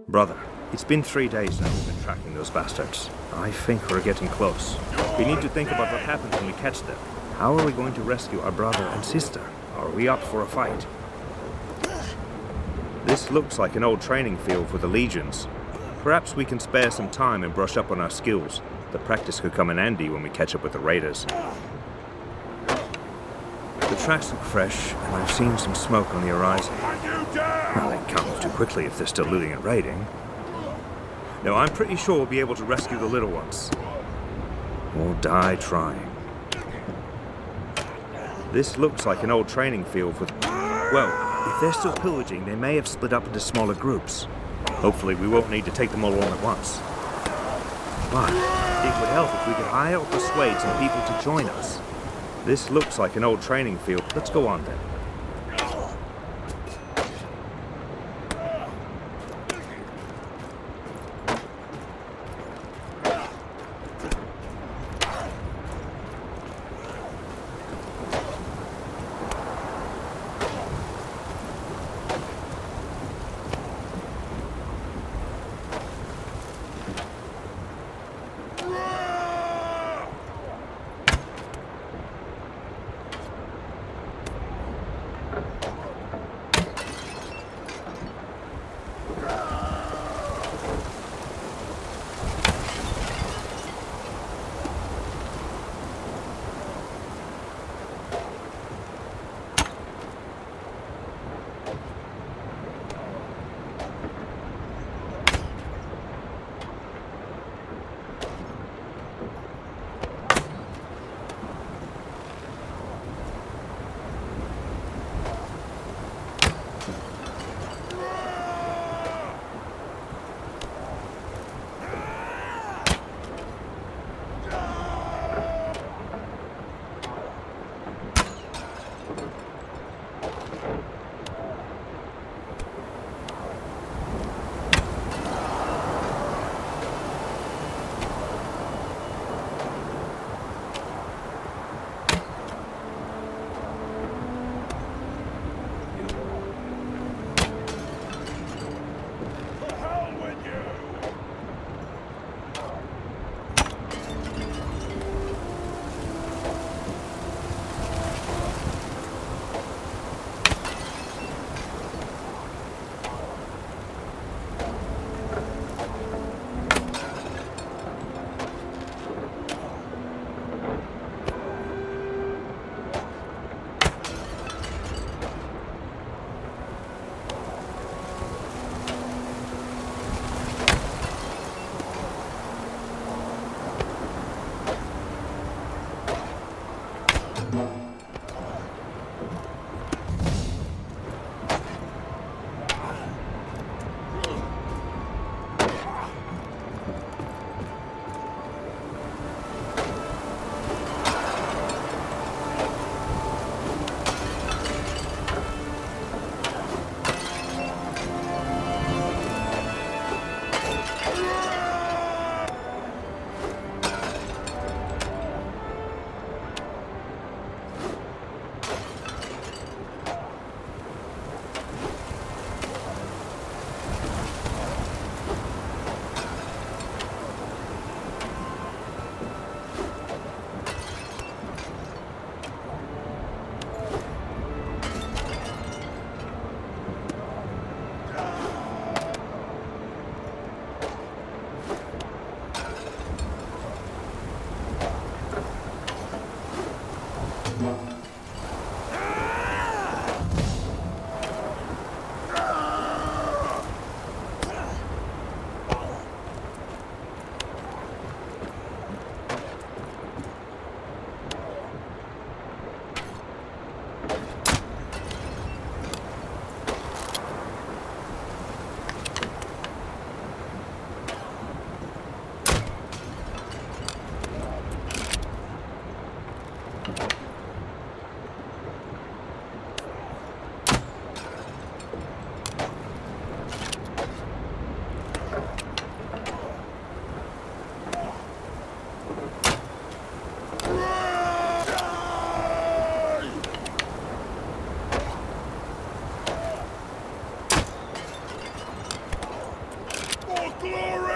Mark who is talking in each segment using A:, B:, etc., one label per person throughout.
A: Brother, it's been 3 days now we've been tracking those bastards. I think we're getting close. We need to think about what happens when we catch them. How are we going to rescue our brother and sister? Are we up for a fight? This looks like an old training field for the legions. Perhaps we can spare some time and brush up on our skills. The practice could come in handy when we catch up with the raiders. The tracks look fresh, and I've seen some smoke on the horizon. Well, they can't move too quickly if they're still looting and raiding. No, I'm pretty sure we'll be able to rescue the little ones. Or die trying. This looks like an old training field for... Well, if they're still pillaging, they may have split up into smaller groups. Hopefully we won't need to take them all on at once. But it would help if we could hire or persuade some people to join us. This looks like an old training field. Let's go on then.
B: glory!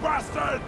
B: bastard!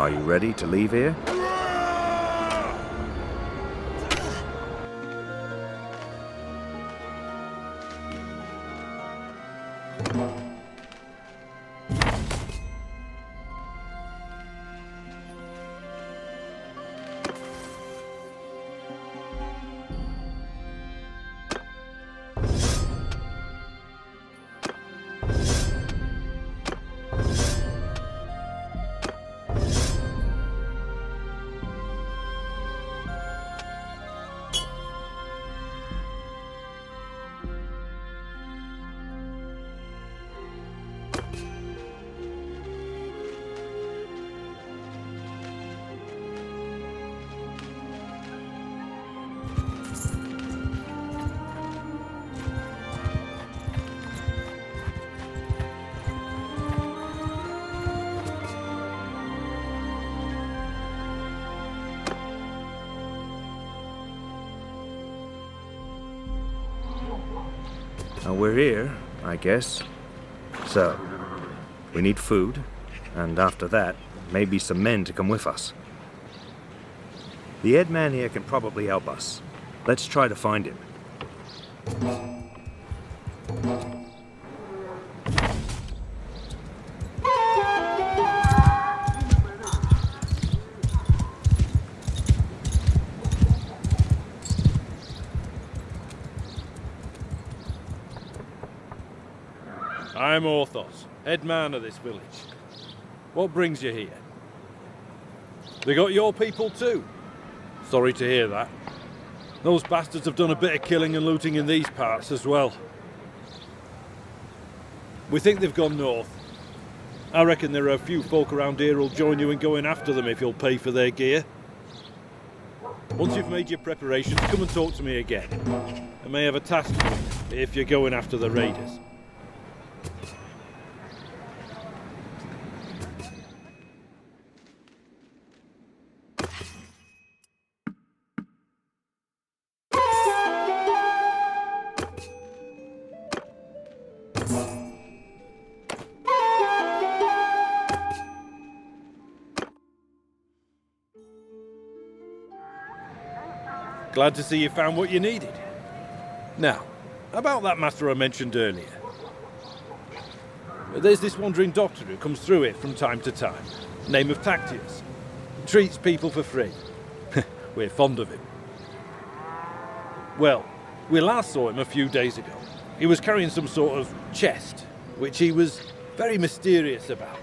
A: Are you ready to leave here? We're here, I guess. So, we need food, and after that, maybe some men to come with us. The head man here can probably help us. Let's try to find him.
B: I'm Orthos, head man of this village. What brings you here? They got your people too? Sorry to hear that. Those bastards have done a bit of killing and looting in these parts as well. We think they've gone north. I reckon there are a few folk around here who'll join you in going after them if you'll pay for their gear. Once you've made your preparations, come and talk to me again. I may have a task for you if you're going after the raiders. Glad to see you found what you needed. Now, about that matter I mentioned earlier. There's this wandering doctor who comes through it from time to time. Name of Tactius. Treats people for free. We're fond of him. Well, we last saw him a few days ago. He was carrying some sort of chest, which he was very mysterious about.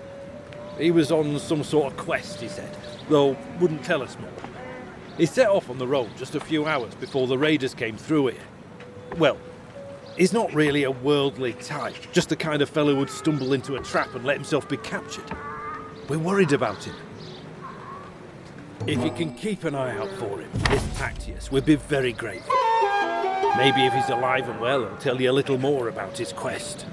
B: He was on some sort of quest, he said, though wouldn't tell us more. He set off on the road just a few hours before the raiders came through here. Well, he's not really a worldly type, just the kind of fellow who'd stumble into a trap and let himself be captured. We're worried about him. If you can keep an eye out for him, this Tactius, we'd be very grateful. Maybe if he's alive and well, he'll tell you a little more about his quest.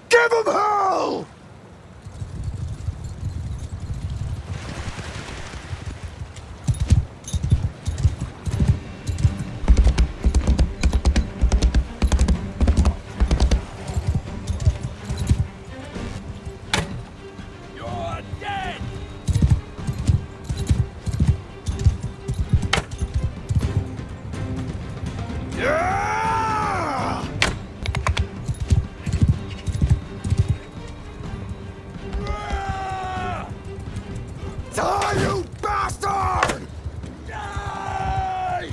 C: Give him hell!
B: You're dead!
C: Yeah! Die, you bastard!
B: Die!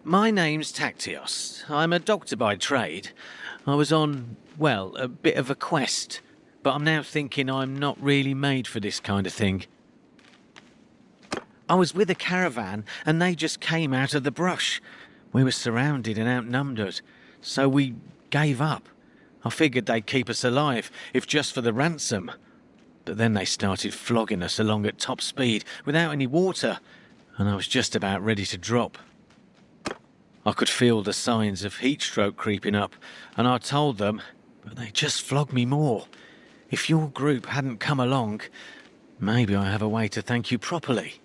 D: My name's Tactios. I'm a doctor by trade. I was on, well, a bit of a quest, but I'm now thinking I'm not really made for this kind of thing. I was with a caravan and they just came out of the brush. We were surrounded and outnumbered, so we gave up. I figured they'd keep us alive, if just for the ransom. But then they started flogging us along at top speed without any water, and I was just about ready to drop. I could feel the signs of heat stroke creeping up, and I told them, but they just flogged me more. If your group hadn't come along, maybe I have a way to thank you properly.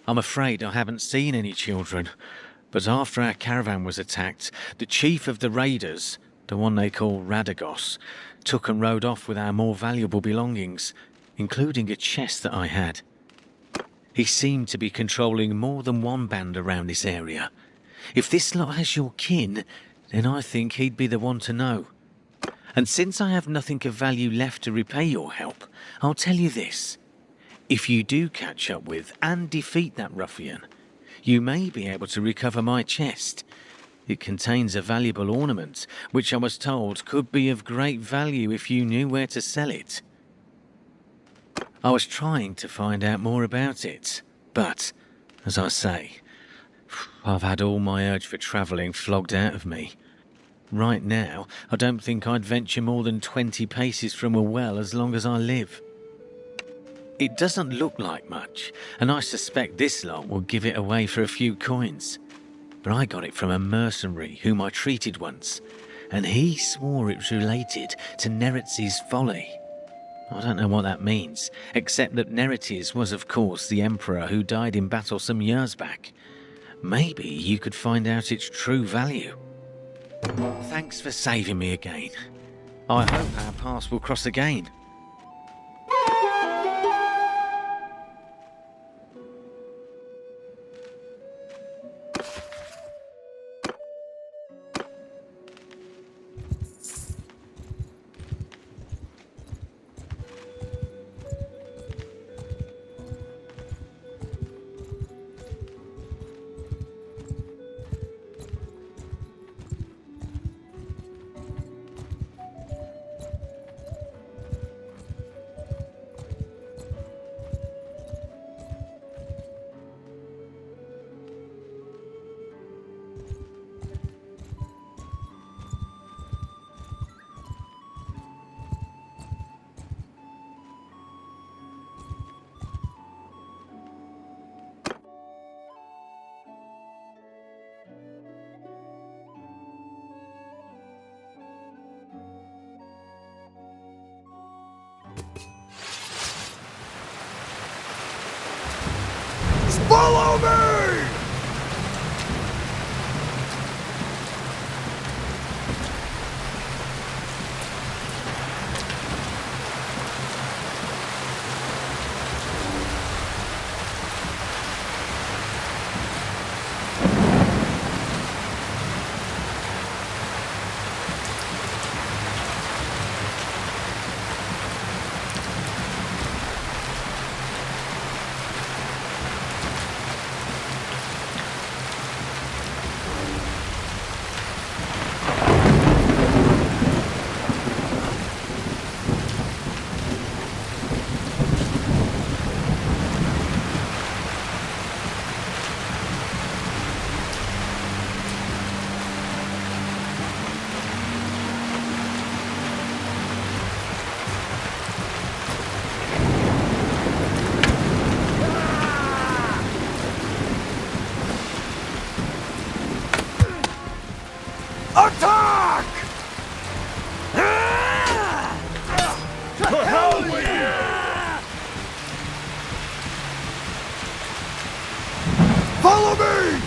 D: I'm afraid I haven't seen any children, but after our caravan was attacked, the chief of the raiders, the one they call Radagos, took and rode off with our more valuable belongings, including a chest that I had. He seemed to be controlling more than one band around this area. If this lot has your kin, then I think he'd be the one to know. And since I have nothing of value left to repay your help, I'll tell you this. If you do catch up with and defeat that ruffian, you may be able to recover my chest. It contains a valuable ornament, which I was told could be of great value if you knew where to sell it. I was trying to find out more about it, but, as I say, I've had all my urge for travelling flogged out of me. Right now, I don't think I'd venture more than 20 paces from a well as long as I live. It doesn't look like much, and I suspect this lot will give it away for a few coins. But I got it from a mercenary whom I treated once, and he swore it was related to Neretz's folly. I don't know what that means, except that Neretes was of course the emperor who died in battle some years back. Maybe you could find out its true value. Thanks for saving me again. I hope our paths will cross again.
C: Follow me! Attack! To hell with you! Follow me!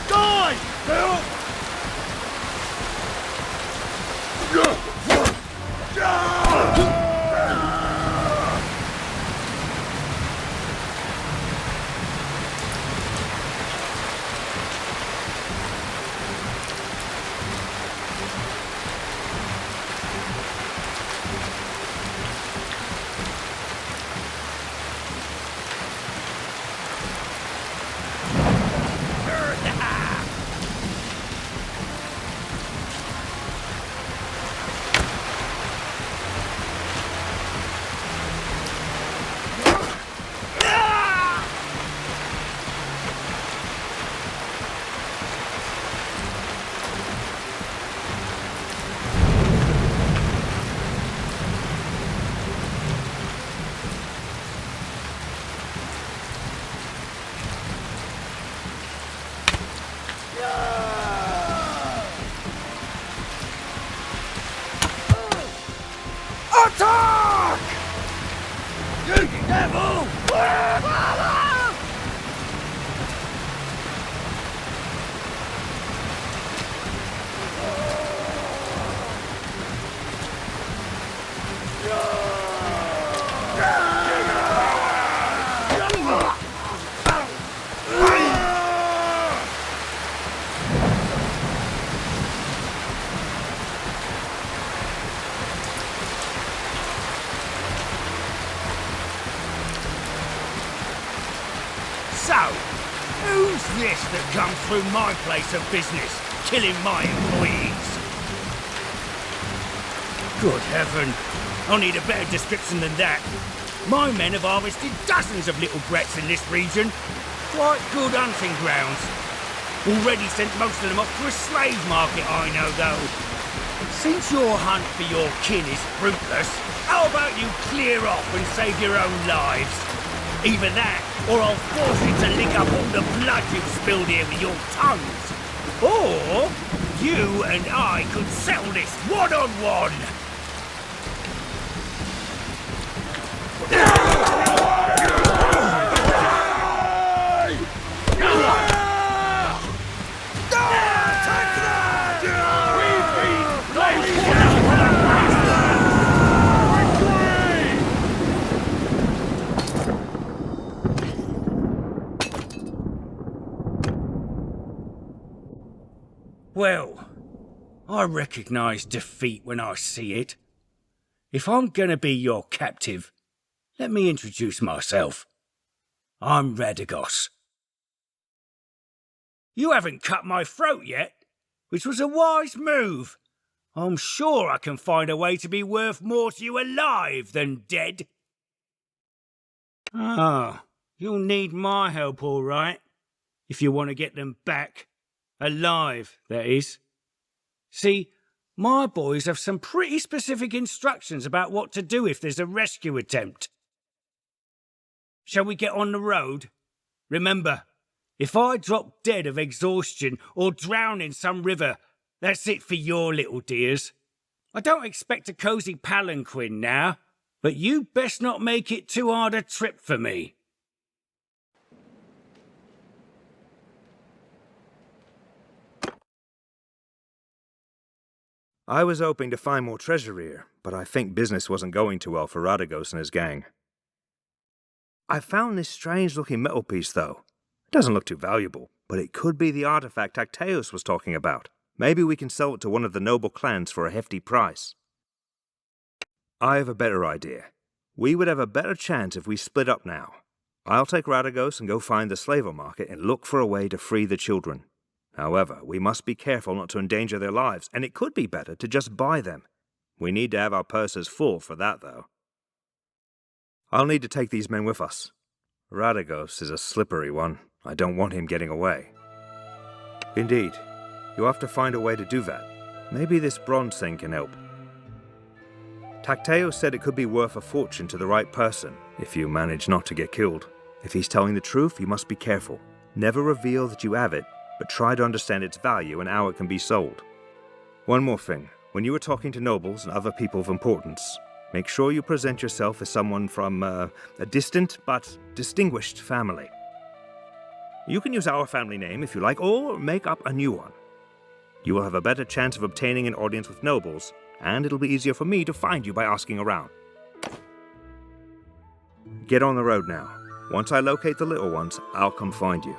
C: Die! Help! Attack! You devil! So, who's this that comes through my place of business, killing my employees? Good heaven, I'll need a better description than that. My men have harvested dozens of little brats in this region. Quite good hunting grounds. Already sent most of them off to a slave market, I know, though. Since your hunt for your kin is fruitless, how about you clear off and save your own lives? Either that, or I'll force you to lick up all the blood you've spilled here with your tongues. Or you and I could settle this one-on-one. Well, I recognise defeat when I see it. If I'm gonna be your captive, let me introduce myself. I'm Radagos. You haven't cut my throat yet, which was a wise move. I'm sure I can find a way to be worth more to you alive than dead. Ah, you'll need my help, all right, if you want to get them back. Alive, that is. See, my boys have some pretty specific instructions about what to do if there's a rescue attempt. Shall we get on the road? Remember, If I drop dead of exhaustion or drown in some river, that's it for your little dears. I don't expect a cosy palanquin now, but you best not make it too hard a trip for me.
A: I was hoping to find more treasure here, but I think business wasn't going too well for Radagos and his gang. I found this strange-looking metal piece, though. It doesn't look too valuable, but it could be the artifact Tacteus was talking about. Maybe we can sell it to one of the noble clans for a hefty price. I have a better idea. We would have a better chance if we split up now. I'll take Radagos and go find the slaver market and look for a way to free the children. However, we must be careful not to endanger their lives, and it could be better to just buy them. We need to have our purses full for that, though. I'll need to take these men with us. Radagos is a slippery one. I don't want him getting away. Indeed, you'll have to find a way to do that. Maybe this bronze thing can help. Tacteus said it could be worth a fortune to the right person, if you manage not to get killed. If he's telling the truth, you must be careful. Never reveal that you have it, but try to understand its value and how it can be sold. One more thing. When you are talking to nobles and other people of importance, make sure you present yourself as someone from a distant but distinguished family. You can use our family name if you like, or make up a new one. You will have a better chance of obtaining an audience with nobles, and it'll be easier for me to find you by asking around. Get on the road now. Once I locate the little ones, I'll come find you.